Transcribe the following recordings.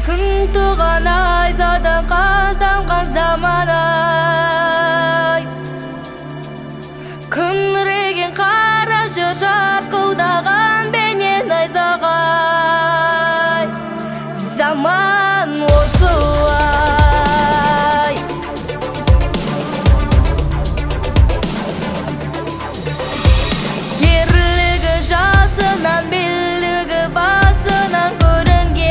күн туған айзадан қанданған заман-ай, күңіреген қара жүр жарқылдаған бейнен найзағай, заман осылай. Ерлігі жасынан, белігі басынан көрінген,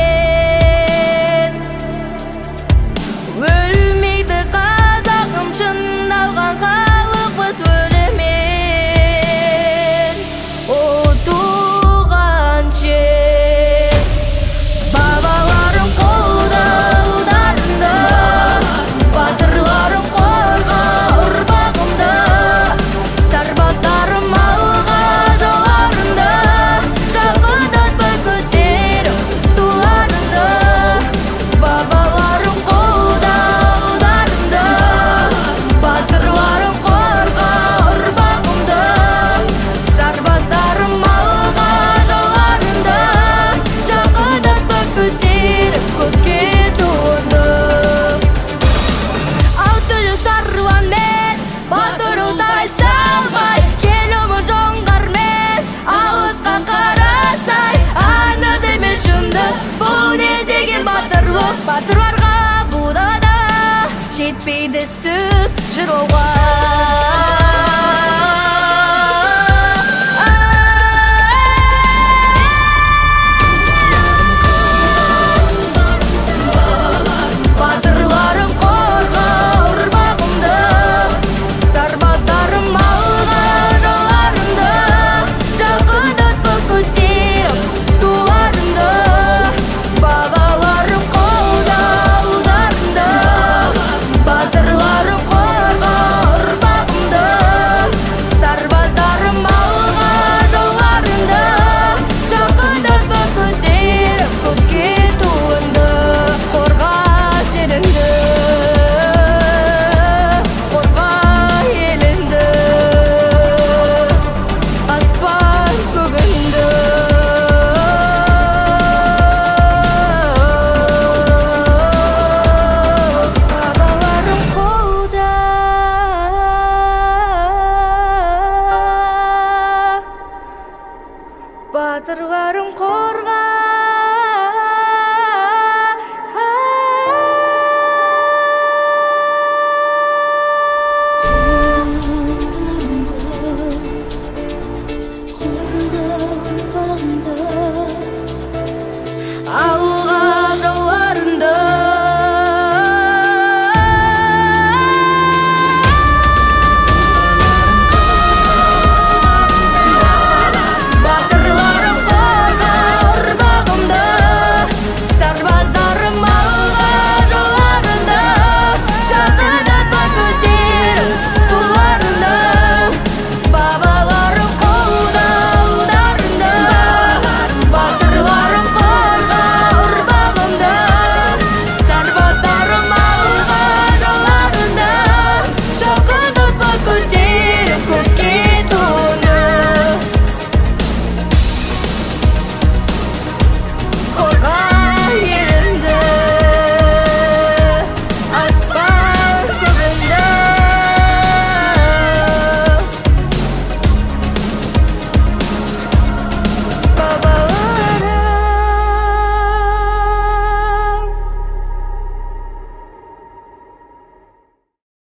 өлмейді қазағым, шындалған халықпыз өлімен. О туған жер, бабаларым қолдарында, батырларым қорға ұрпағымды, сарбаздарым алға жолдарында, шақыдатпай көтеріп туларында. Бабаларым қолдарында, батырларым қорға ұрпағымды, сарбаздарым алға жолдарында, шақыдатпай көтеріп көкке туырды. Алты жүз сарыламен, батырыл тайсалмай, келемін жоңғармен, алысқа қарасай, аңыз емес шындық, бұл не деген батырлық? Батырларға бұда да жетпейді сөз жыруға.